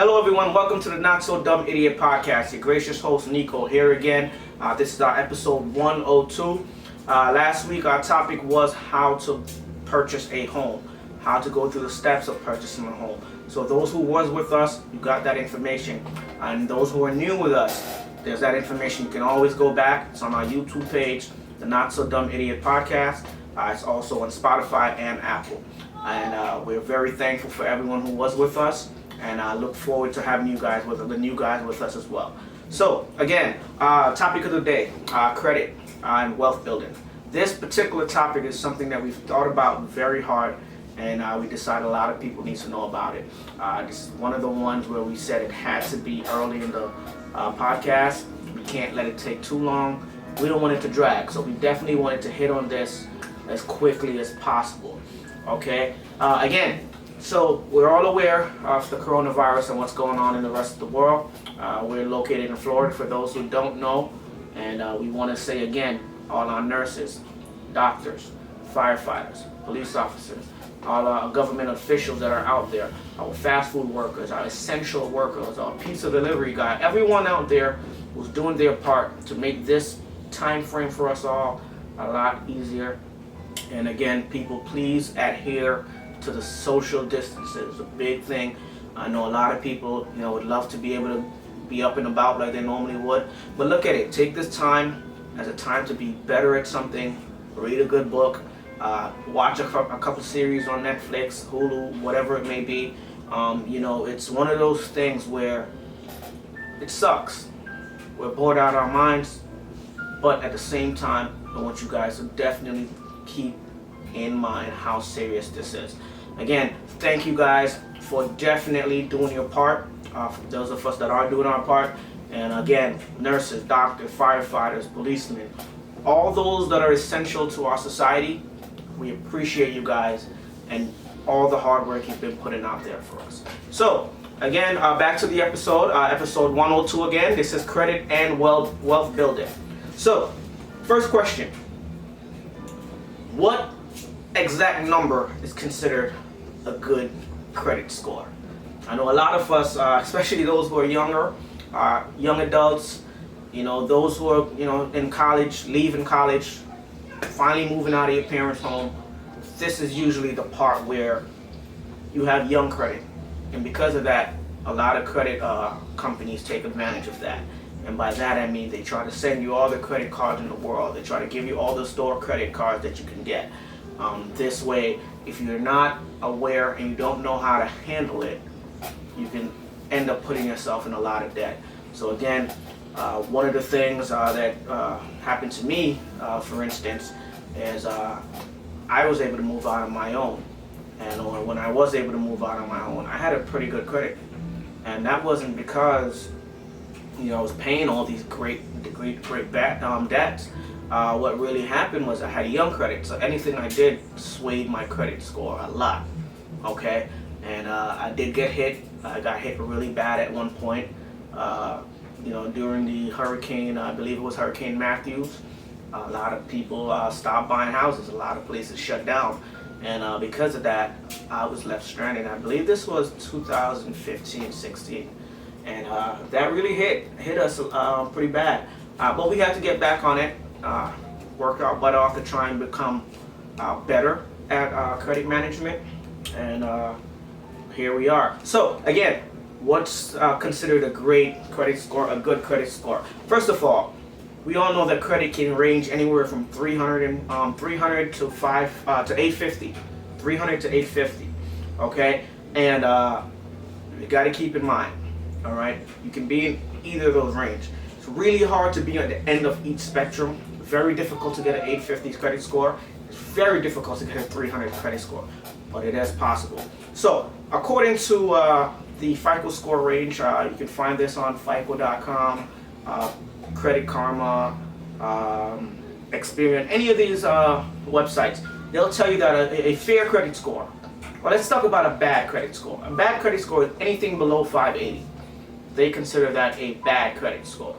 Hello everyone, welcome to the Not So Dumb Idiot Podcast. Your gracious host Nico here again. This is our episode 102. Last week our topic was how to purchase a home, how to go through the steps of purchasing a home. So those who was with us, you got that information. And those who are new with us, there's that information. You can always go back. It's on our YouTube page, the Not So Dumb Idiot Podcast. It's also on Spotify and Apple. And we're very thankful for everyone who was with us. And I look forward to having the new guys with us as well. So again, topic of the day, credit and wealth building. This particular topic is something that we've thought about very hard, and we decided a lot of people need to know about it. This is one of the ones where we said it had to be early in the podcast. We can't let it take too long. We don't want it to drag, so we definitely wanted to hit on this as quickly as possible. Okay, again, so we're all aware of the coronavirus and what's going on in the rest of the world. We're located in Florida, for those who don't know, and we want to say again, all our nurses, doctors, firefighters, police officers, all our government officials that are out there, our fast food workers, our essential workers, our pizza delivery guy, everyone out there who's doing their part to make this time frame for us all a lot easier. And again, people, please adhere to the social distances, a big thing. I know a lot of people, would love to be able to be up and about like they normally would, but look at it. Take this time as a time to be better at something. Read a good book, watch a couple series on Netflix, Hulu, whatever it may be. It's one of those things where it sucks. We're bored out of our minds, but at the same time, I want you guys to definitely keep in mind how serious this is. Again, thank you guys for definitely doing your part. For those of us that are doing our part, and again, nurses, doctors, firefighters, policemen, all those that are essential to our society, we appreciate you guys and all the hard work you've been putting out there for us. So again, back to the episode, episode 102 again. This is credit and wealth building. So first question, what exact number is considered a good credit score? I know a lot of us, especially those who are younger, young adults, those who are in college, leaving college, finally moving out of your parents' home. This is usually the part where you have young credit, and because of that, a lot of credit companies take advantage of that. And by that I mean they try to send you all the credit cards in the world. They try to give you all the store credit cards that you can get. This way, if you're not aware and you don't know how to handle it, you can end up putting yourself in a lot of debt. So again, one of the things that happened to me, for instance, is I was able to move out on my own. And when I was able to move out on my own, I had a pretty good credit. And that wasn't because I was paying all these great debts. What really happened was I had a young credit, so anything I did swayed my credit score a lot. Okay, and I did get hit. I got hit really bad at one point. During the hurricane, I believe it was Hurricane Matthews. A lot of people stopped buying houses. A lot of places shut down, and because of that, I was left stranded. I believe this was 2015-16. And that really hit us pretty bad. But we had to get back on it, work our butt off to try and become better at credit management. And here we are. So again, what's considered a great credit score, a good credit score? First of all, we all know that credit can range anywhere from 300 to 850. 300 to 850. Okay, and you got to keep in mind. All right, you can be in either of those range. It's really hard to be at the end of each spectrum. Very difficult to get an 850 credit score. It's very difficult to get a 300 credit score, but it is possible. So according to the FICO score range, you can find this on FICO.com, Credit Karma, Experian, any of these websites. They'll tell you that a fair credit score. Well, let's talk about a bad credit score. A bad credit score is anything below 580. They consider that a bad credit score.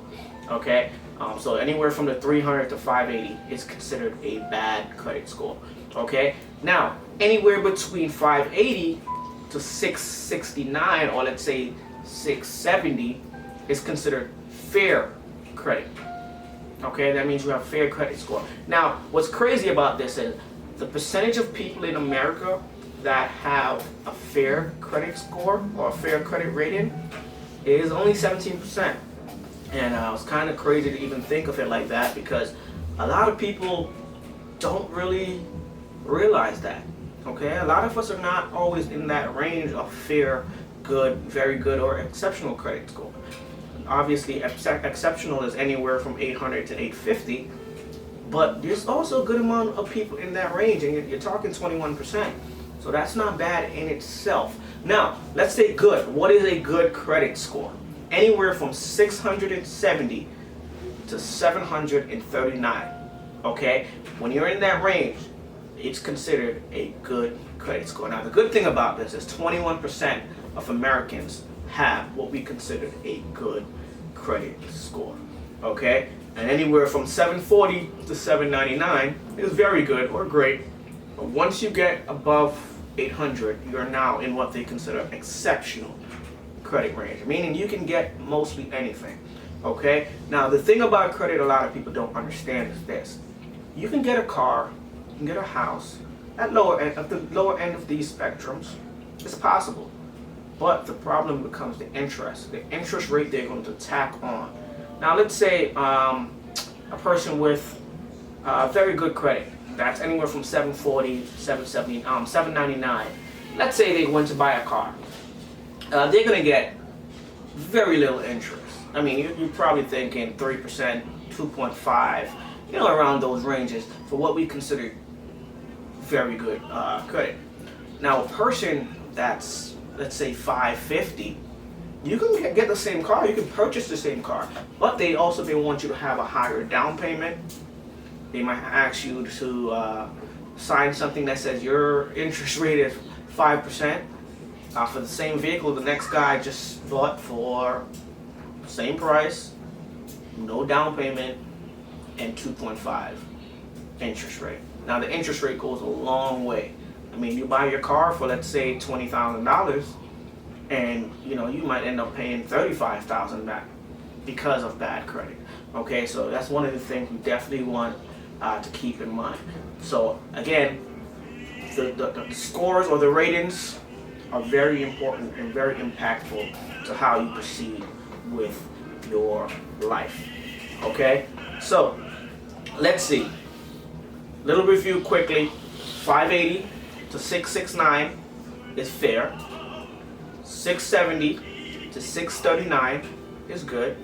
Okay, so anywhere from the 300 to 580 is considered a bad credit score. Okay, now anywhere between 580 to 669, or let's say 670 is considered fair credit. Okay, that means you have a fair credit score. Now, what's crazy about this is the percentage of people in America that have a fair credit score or a fair credit rating is only 17%. And it's kind of crazy to even think of it like that, because a lot of people don't really realize that. Okay, a lot of us are not always in that range of fair, good, very good, or exceptional credit score. Obviously, exceptional is anywhere from 800 to 850, but there's also a good amount of people in that range, and you're talking 21%. So that's not bad in itself. Now, let's say good. What is a good credit score? Anywhere from 670 to 739. Okay, when you're in that range, it's considered a good credit score. Now, the good thing about this is 21% of Americans have what we consider a good credit score. Okay, and anywhere from 740 to 799 is very good or great. But once you get above 800, you're now in what they consider exceptional credit range, meaning you can get mostly anything. Okay, now the thing about credit a lot of people don't understand is this: you can get a car, you can get a house at the lower end of these spectrums. It's possible, but the problem becomes the interest rate they're going to tack on. Now, let's say a person with very good credit, that's anywhere from 740, 770, 799. Let's say they went to buy a car. They're going to get very little interest. I mean, you're probably thinking 3%, 2.5, around those ranges for what we consider very good credit. Now, a person that's, let's say, 550, you can get the same car, you can purchase the same car, but they want you to have a higher down payment. They might ask you to sign something that says your interest rate is 5%. For the same vehicle the next guy just bought for same price, no down payment, and 2.5 interest rate. Now, the interest rate goes a long way. I mean, you buy your car for, let's say, $20,000, and you might end up paying $35,000 back because of bad credit. Okay, so that's one of the things we definitely want to keep in mind. So again, the scores or the ratings are very important and very impactful to how you proceed with your life. Okay, so let's see. Little review quickly. 580 to 669 is fair. 670 to 639 is good.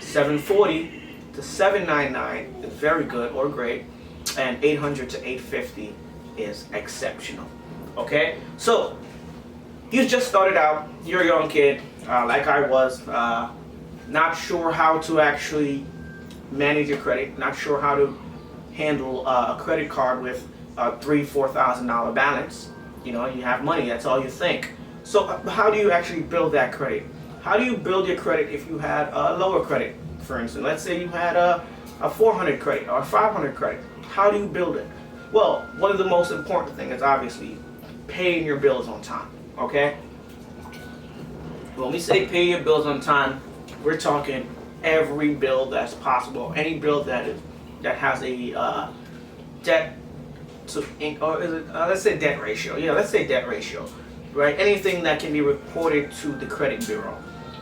740 to 799 is very good or great. And 800 to 850 is exceptional. Okay, so you just started out, you're a young kid, like I was, not sure how to actually manage your credit, not sure how to handle a credit card with a $3,000-$4,000 balance. You have money, that's all you think. So how do you actually build that credit? How do you build your credit if you had a lower credit? For instance, let's say you had a 400 credit or a 500 credit. How do you build it? Well, one of the most important things is obviously paying your bills on time. Okay? When we say pay your bills on time, we're talking every bill that's possible, any bill that has a debt to, or is it, let's say debt ratio. Yeah, let's say debt ratio, right? Anything that can be reported to the credit bureau.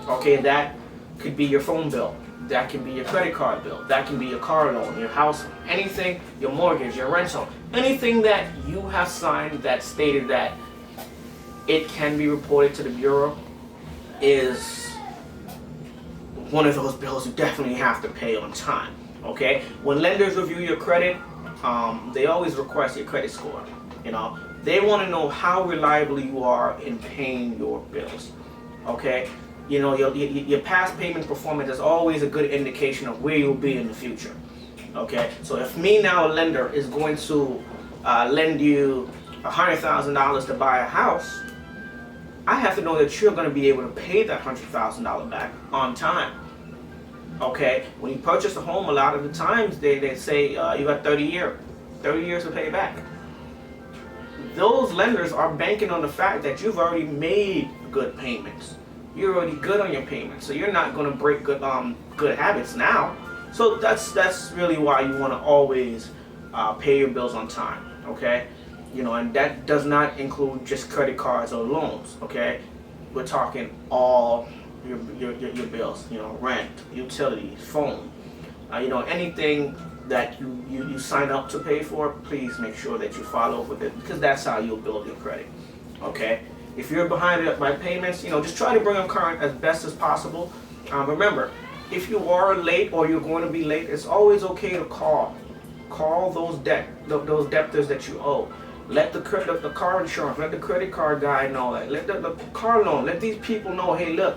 Okay, that could be your phone bill, that can be your credit card bill, that can be your car loan, your house, anything, your mortgage, your rental, anything that you have signed that stated that it can be reported to the bureau is one of those bills you definitely have to pay on time. Okay, when lenders review your credit, they always request your credit score. They want to know how reliable you are in paying your bills. Okay, your past payment performance is always a good indication of where you'll be in the future. Okay, so if me now, a lender, is going to lend you $100,000 to buy a house, I have to know that you're going to be able to pay that $100,000 back on time. Okay, when you purchase a home, a lot of the times they say you got 30 years to pay back. Those lenders are banking on the fact that you've already made good payments. you're already good on your payments. So you're not going to break good habits now. So that's really why you want to always pay your bills on time, okay? And that does not include just credit cards or loans, okay? We're talking all your bills, rent, utilities, phone, anything that you sign up to pay for. Please make sure that you follow up with it, because that's how you'll build your credit, okay? If you're behind by payments, just try to bring them current as best as possible. Remember, if you are late or you're going to be late, it's always okay to call those debtors that you owe. Let the car insurance, let the credit card guy know that. Let the car loan, let these people know, hey, look,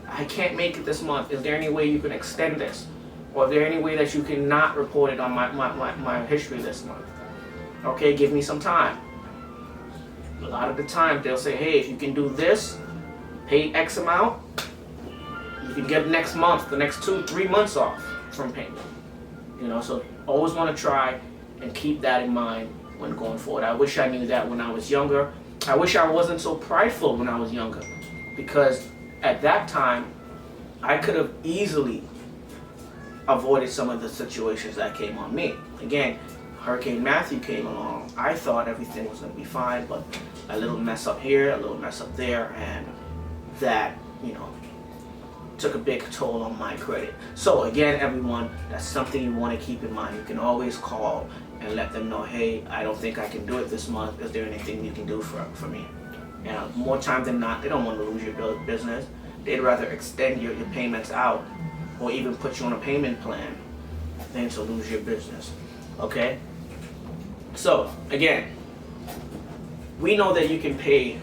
I can't make it this month. Is there any way you can extend this? Or is there any way that you can not report it on my history this month? Okay, give me some time. A lot of the time they'll say, hey, if you can do this, pay X amount, you can get next month, the next 2-3 months off from payment. So always want to try and keep that in mind when going forward. I wish I knew that when I was younger. I wish I wasn't so prideful when I was younger, because at that time I could have easily avoided some of the situations that came on me. Again, Hurricane Matthew came along. I thought everything was going to be fine, but a little mess up here, a little mess up there, and that, took a big toll on my credit. So again, everyone, that's something you want to keep in mind. You can always call and let them know, hey, I don't think I can do it this month. Is there anything you can do for me? More time than not, they don't want to lose your business. They'd rather extend your payments out or even put you on a payment plan than to lose your business. Okay? So again, we know that you can pay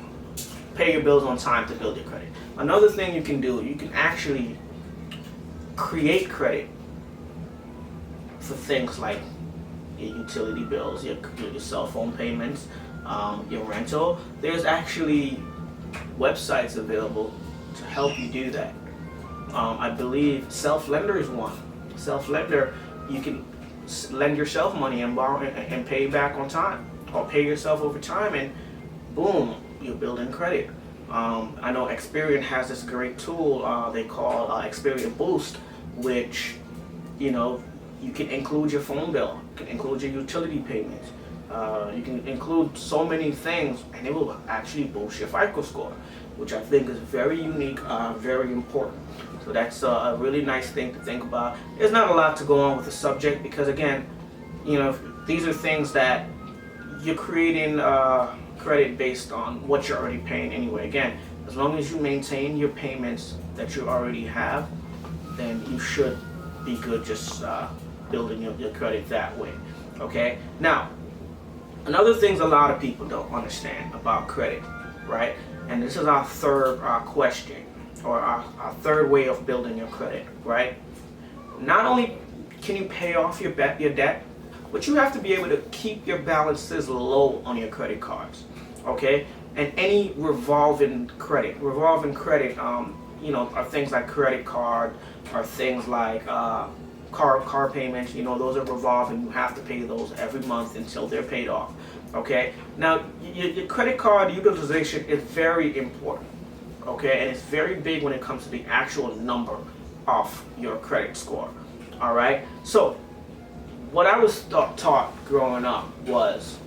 your bills on time to build your credit. Another thing you can do, you can actually create credit for things like your utility bills, your cell phone payments, your rental. There's actually websites available to help you do that. I believe Self-Lender is one. Self-Lender, you can lend yourself money and borrow and pay back on time, or pay yourself over time, and boom, you're building credit. I know Experian has this great tool they call Experian Boost, which you can include your phone bill, you can include your utility payments, you can include so many things, and it will actually boost your FICO score, which I think is very unique, very important. So that's a really nice thing to think about. There's not a lot to go on with the subject, because again, these are things that you're creating credit based on what you're already paying anyway. Again, as long as you maintain your payments that you already have, then you should be good just building your credit that way. Okay? Now, another thing a lot of people don't understand about credit, right? And this is our third question, or our third way of building your credit, right? Not only can you pay off your debt, but you have to be able to keep your balances low on your credit cards, okay? And any revolving credit, are things like credit card, are things like car payments. Those are revolving. You have to pay those every month until they're paid off, okay? Now, your credit card utilization is very important, okay? And it's very big when it comes to the actual number of your credit score, all right? So, what I was taught growing up was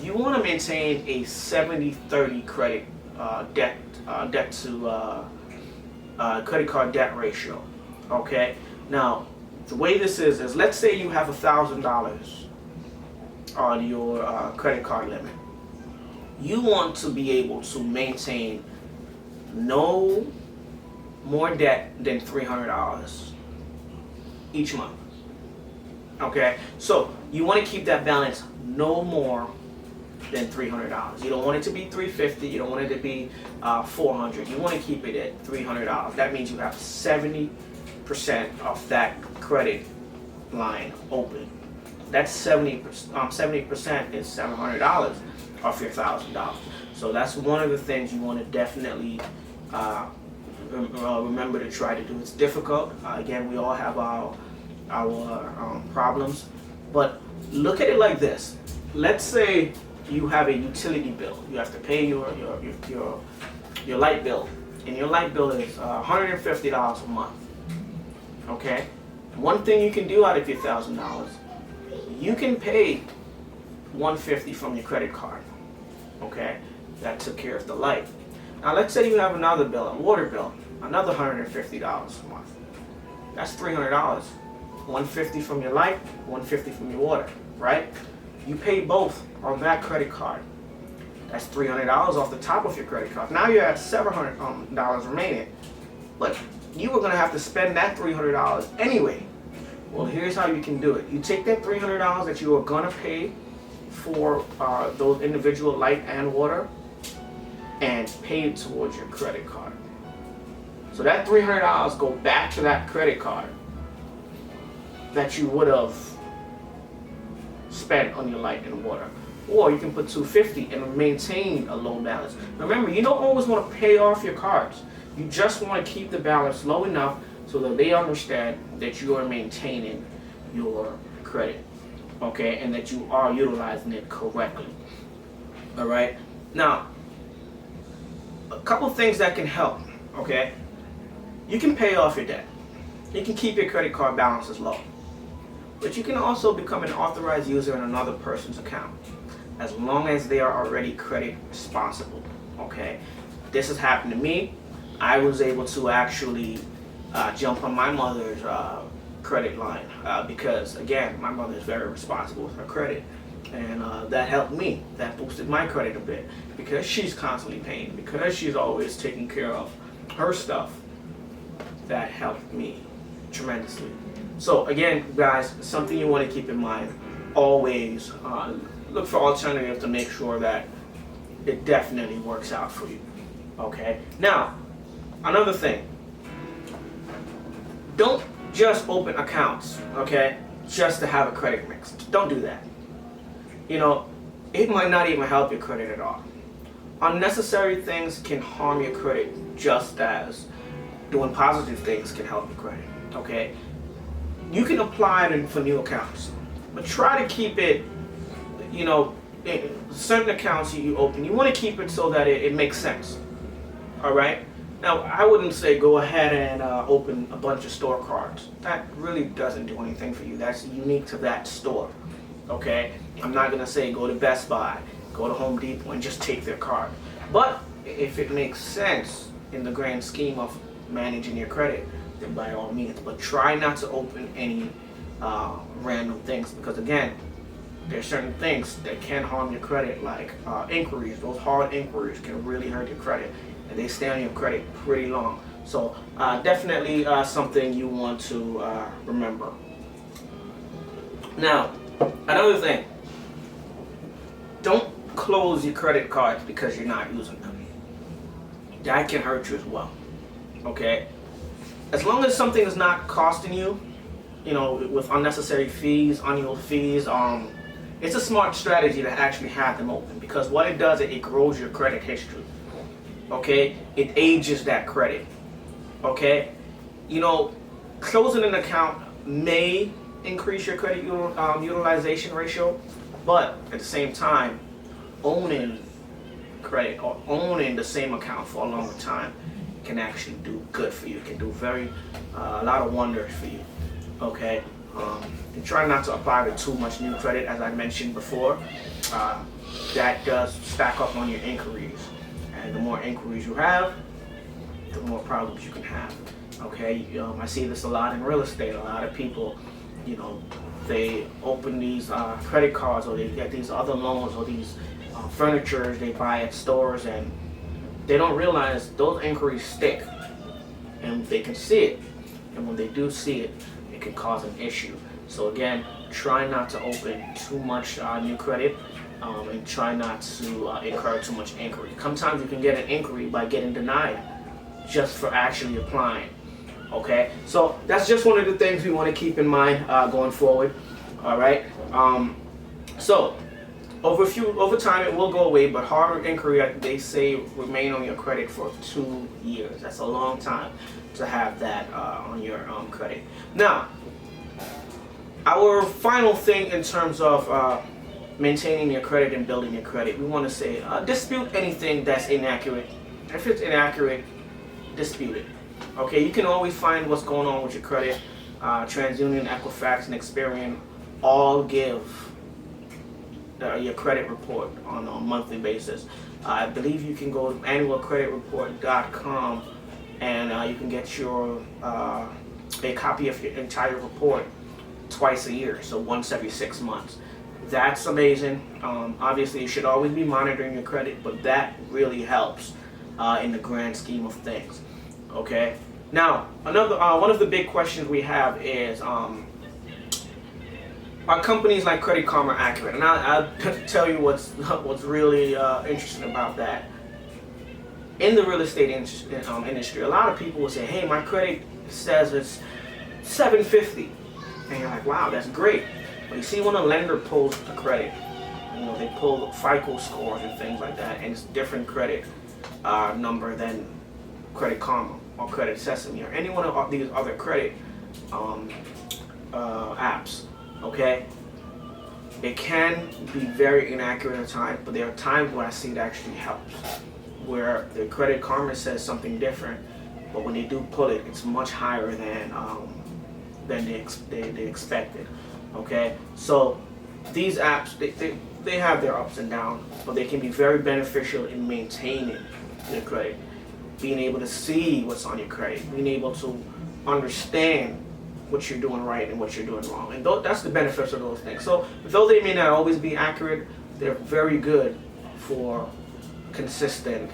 you want to maintain a 70-30 credit debt to credit card debt ratio. Okay. Now, the way this is let's say you have $1,000 on your credit card limit. You want to be able to maintain no more debt than $300 each month. Okay, so you want to keep that balance no more than $300. You don't want it to be $350. You don't want it to be $400. You want to keep it at $300. That means you have 70% of that credit line open. That's 70%. 70% is $700 off your $1,000. So that's one of the things you want to definitely remember to try to do. It's difficult. Again, we all have our problems, but look at it like this. Let's say you have a utility bill. You have to pay your light bill and your light bill is $150 a month, okay, one thing you can do out of your $1,000, you can pay $150 from your credit card, okay, that took care of the light. Now let's say you have another bill, a water bill, another $150 a month. That's $300. $150 from your light, $150 from your water, right? You pay both on that credit card. That's $300 off the top of your credit card. Now you're at $700 remaining. But you were gonna have to spend that $300 anyway. Well, here's how you can do it. You take that $300 that you are gonna pay for those individual light and water and pay it towards your credit card. So that $300 go back to that credit card that you would have spent on your light and water. Or you can put $250 and maintain a low balance. Remember, you don't always want to pay off your cards. You just want to keep the balance low enough so that they understand that you are maintaining your credit, okay, and that you are utilizing it correctly. All right. Now, a couple things that can help, okay? You can pay off your debt. You can keep your credit card balances low. But you can also become an authorized user in another person's account, as long as they are already credit responsible, okay? This has happened to me. I was able to actually jump on my mother's credit line because, again, my mother is very responsible with her credit. And that helped me. That boosted my credit a bit because she's constantly paying, because she's always taking care of her stuff. That helped me tremendously. So again, guys, something you want to keep in mind, always look for alternatives to make sure that it definitely works out for you. Okay? Now, another thing, don't just open accounts, okay, just to have a credit mix. Don't do that. You know, it might not even help your credit at all. Unnecessary things can harm your credit just as doing positive things can help your credit, okay? You can apply it for new accounts, but try to keep it, you know, certain accounts you open, you want to keep it so that it makes sense, all right? Now, I wouldn't say go ahead and open a bunch of store cards. That really doesn't do anything for you. That's unique to that store, okay? I'm not going to say go to Best Buy, go to Home Depot, and just take their card. But if it makes sense in the grand scheme of managing your credit, then by all means. But try not to open any random things, because again, there's certain things that can harm your credit, like inquiries. Those hard inquiries can really hurt your credit, and they stay on your credit pretty long. So definitely something you want to remember. Now, another thing, don't close your credit cards because you're not using them. That can hurt you as well, okay? As long as something is not costing you, you know, with unnecessary fees, annual fees, it's a smart strategy to actually have them open, because what it does, it grows your credit history, okay? It ages that credit, okay? You know, closing an account may increase your credit utilization ratio, but at the same time, owning credit or owning the same account for a longer time can actually do good for you. It can do a lot of wonders for you, okay? And try not to apply with too much new credit, as I mentioned before. That does stack up on your inquiries, and the more inquiries you have, the more problems you can have, okay? I see this a lot in real estate. A lot of people, you know, they open these credit cards, or they get these other loans, or these furniture they buy at stores, and they don't realize those inquiries stick, and they can see it, and when they do see it, it can cause an issue. So again, try not to open too much new credit, and try not to incur too much inquiry. Sometimes you can get an inquiry by getting denied just for actually applying, okay? So that's just one of the things we want to keep in mind going forward, all right? So over time it will go away, but hard inquiry, they say, remain on your credit for 2 years. That's a long time to have that on your credit. Now, our final thing in terms of maintaining your credit and building your credit, we want to say dispute anything that's inaccurate. If it's inaccurate, dispute it. Okay, you can always find what's going on with your credit. TransUnion, Equifax, and Experian all give your credit report on a monthly basis. I believe you can go to annualcreditreport.com and you can get your a copy of your entire report twice a year, so once every 6 months. That's amazing. Obviously, you should always be monitoring your credit, but that really helps in the grand scheme of things. Okay. Now, another one of the big questions we have is, are companies like Credit Karma accurate? And I'll tell you what's really interesting about that. In the real estate industry, a lot of people will say, "Hey, my credit says it's 750," and you're like, "Wow, that's great." But you see, when a lender pulls a credit, they pull FICO scores and things like that, and it's different credit number than Credit Karma or Credit Sesame or any one of these other credit apps. Okay, it can be very inaccurate at times, but there are times where I see it actually helps, where the Credit Karma says something different, but when they do pull it, it's much higher than they expected. Okay, so these apps, they have their ups and downs, but they can be very beneficial in maintaining your credit, being able to see what's on your credit, being able to understand what you're doing right and what you're doing wrong, and that's the benefits of those things. So though they may not always be accurate, they're very good for consistent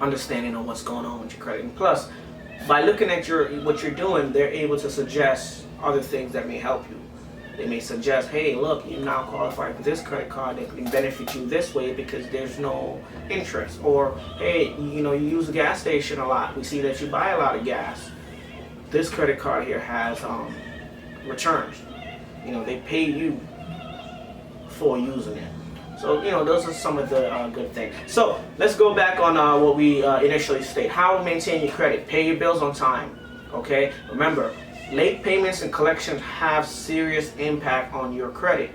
understanding of what's going on with your credit. And plus, by looking at what you're doing, they're able to suggest other things that may help you. They may suggest, "Hey, look, you now qualify for this credit card that can benefit you this way because there's no interest." Or, "Hey, you use a gas station a lot. We see that you buy a lot of gas. This credit card here has returns. They pay you for using it." So, those are some of the good things. So, let's go back on what we initially stated. How to maintain your credit. Pay your bills on time. Okay? Remember, late payments and collections have serious impact on your credit.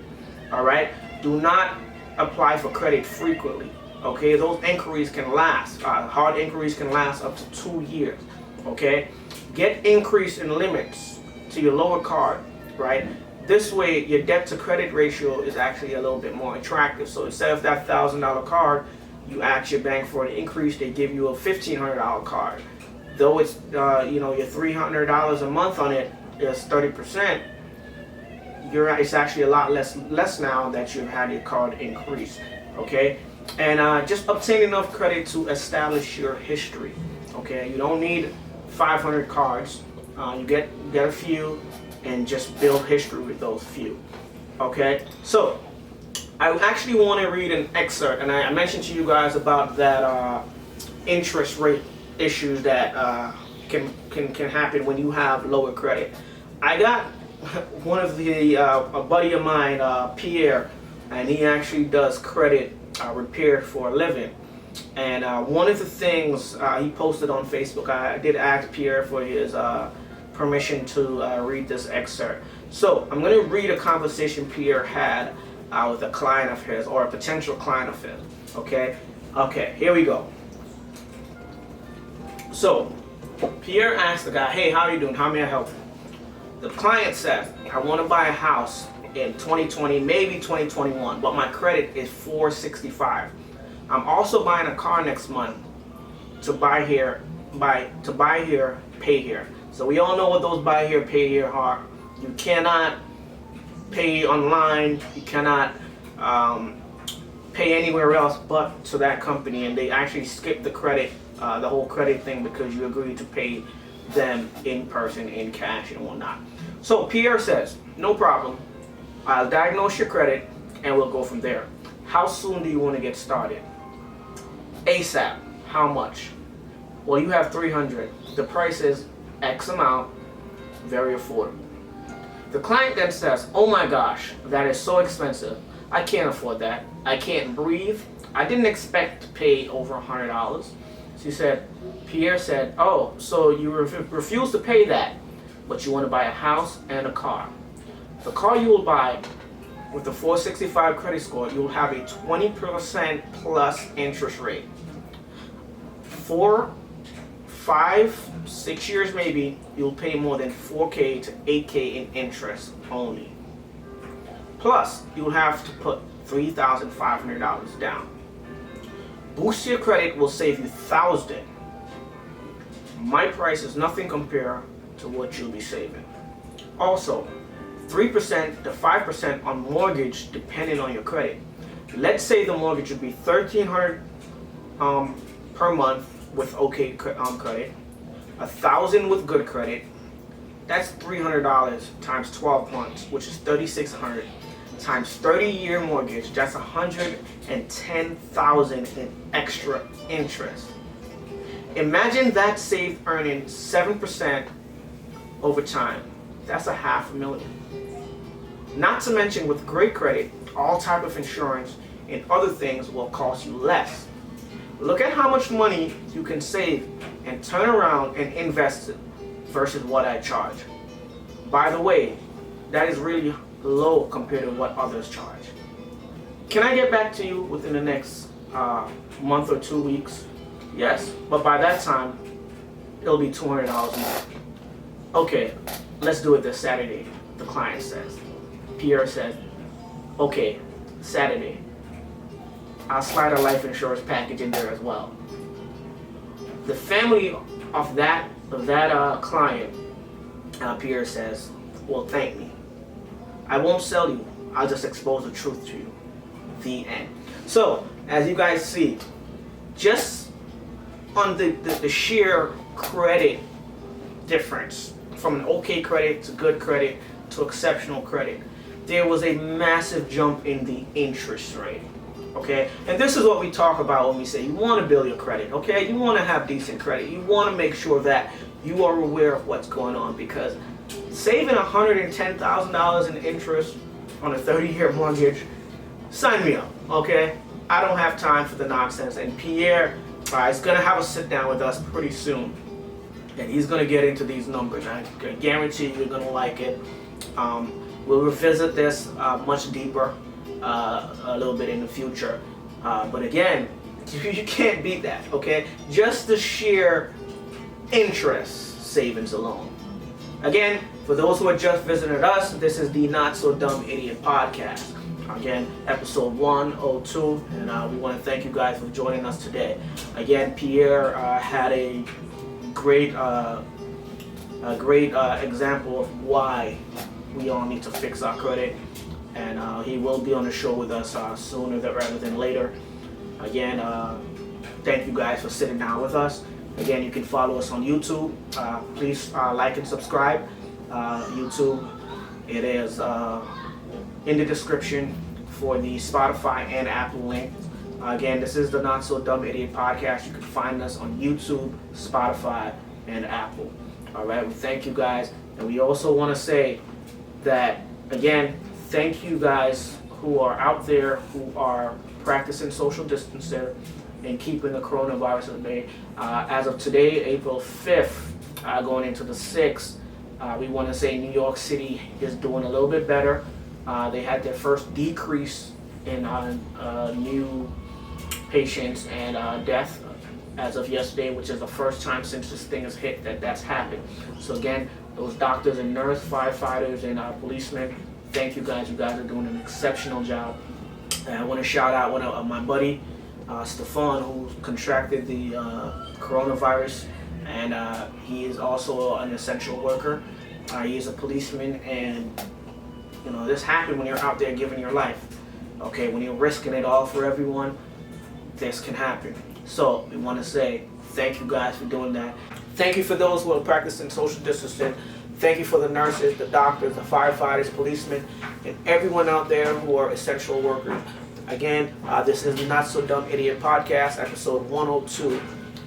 All right? Do not apply for credit frequently. Okay? Those inquiries can last. Hard inquiries can last up to 2 years. Okay? Get increase in limits to your lower card. Right? This way, your debt to credit ratio is actually a little bit more attractive. So instead of that $1,000 card, you ask your bank for an increase. They give you a $1,500 card. Though it's your $300 a month on it is 30%. It's actually a lot less now that you've had your card increase. Okay, and just obtain enough credit to establish your history. Okay, you don't need 500 cards. You get a few, and just build history with those few. Okay, so I actually want to read an excerpt, and I mentioned to you guys about that interest rate issues that can happen when you have lower credit. I got one of a buddy of mine, Pierre, and he actually does credit repair for a living. And one of the things he posted on Facebook, I did ask Pierre for his permission to read this excerpt. So I'm going to read a conversation Pierre had with a client of his, or a potential client of his. Okay, here we go. So Pierre asked the guy, "Hey, how are you doing? How may I help you?" The client says, "I want to buy a house in 2020, maybe 2021, but my credit is 465. I'm also buying a car next month. To buy here, pay here." So we all know what those buy here, pay here are. You cannot pay online. You cannot pay anywhere else but to that company, and they actually skip the credit, the whole credit thing, because you agreed to pay them in person, in cash and whatnot. So Pierre says, "No problem. I'll diagnose your credit and we'll go from there. How soon do you want to get started?" "ASAP. How much?" "Well, you have 300. The price is X amount, very affordable." The client then says, "Oh my gosh, that is so expensive. I can't afford that. I can't breathe. I didn't expect to pay over $100. Pierre said, "Oh, so you refuse to pay that, but you want to buy a house and a car. The car you will buy with the 465 credit score, you will have a 20% plus interest rate. 5-6 years maybe, you'll pay more than $4K to $8K in interest only. Plus, you'll have to put $3,500 down. Boost your credit will save you $1,000. My price is nothing compared to what you'll be saving. Also, 3% to 5% on mortgage depending on your credit. Let's say the mortgage would be $1,300 per month with okay credit, $1,000 with good credit. That's $300 times 12 months, which is $3,600 times 30-year mortgage. That's $110,000 in extra interest. Imagine that saved earning 7% over time. That's $500,000. Not to mention, with great credit, all type of insurance and other things will cost you less. Look at how much money you can save and turn around and invest it versus what I charge. By the way, that is really low compared to what others charge. Can I get back to you within the next month or 2 weeks? Yes, but by that time, it'll be $200 more. Okay, let's do it this Saturday, the client says. Pierre says, okay, Saturday. I'll slide a life insurance package in there as well. The family of that client, Pierre says, will thank me. I won't sell you. I'll just expose the truth to you. The end. So, as you guys see, just on the sheer credit difference from an okay credit to good credit to exceptional credit, there was a massive jump in the interest rate. Okay, and this is what we talk about when we say you want to build your credit. Okay, you want to have decent credit. You want to make sure that you are aware of what's going on, because saving $110,000 in interest on a 30-year mortgage, sign me up. Okay, I don't have time for the nonsense. And Pierre is going to have a sit down with us pretty soon, and he's going to get into these numbers. I guarantee you're going to like it. We'll revisit this much deeper a little bit in the future, but again, you can't beat that. Okay, just the sheer interest savings alone. Again, for those who have just visited us, this is the Not So Dumb Idiot podcast. Again, episode 102, and we want to thank you guys for joining us today. Again, Pierre had a great example of why we all need to fix our credit, and he will be on the show with us sooner rather than later. Again, thank you guys for sitting down with us. Again, you can follow us on YouTube. Please like and subscribe. YouTube, it is in the description for the Spotify and Apple link. Again, this is the Not So Dumb Idiot podcast. You can find us on YouTube, Spotify, and Apple. All right, we thank you guys, and we also want to say that, again, thank you guys who are out there who are practicing social distancing and keeping the coronavirus at bay. As of today, April 5th, going into the 6th, we want to say New York City is doing a little bit better. They had their first decrease in new patients and death as of yesterday, which is the first time since this thing has hit that's happened. So again, those doctors and nurses, firefighters, and policemen, thank you guys. You guys are doing an exceptional job. And I want to shout out one of my buddy, Stefan, who contracted the coronavirus, and he is also an essential worker. He is a policeman, and you know, this happened when you're out there giving your life. Okay, when you're risking it all for everyone, this can happen. So we want to say thank you guys for doing that. Thank you for those who are practicing social distancing. Thank you for the nurses, the doctors, the firefighters, policemen, and everyone out there who are essential workers. Again, this is the Not So Dumb Idiot podcast, episode 102.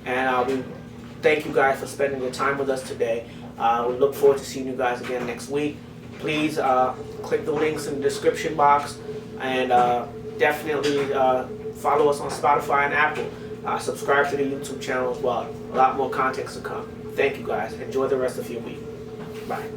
And we thank you guys for spending your time with us today. We look forward to seeing you guys again next week. Please click the links in the description box, and definitely follow us on Spotify and Apple. Subscribe to the YouTube channel as well. A lot more content to come. Thank you guys. Enjoy the rest of your week. Bye.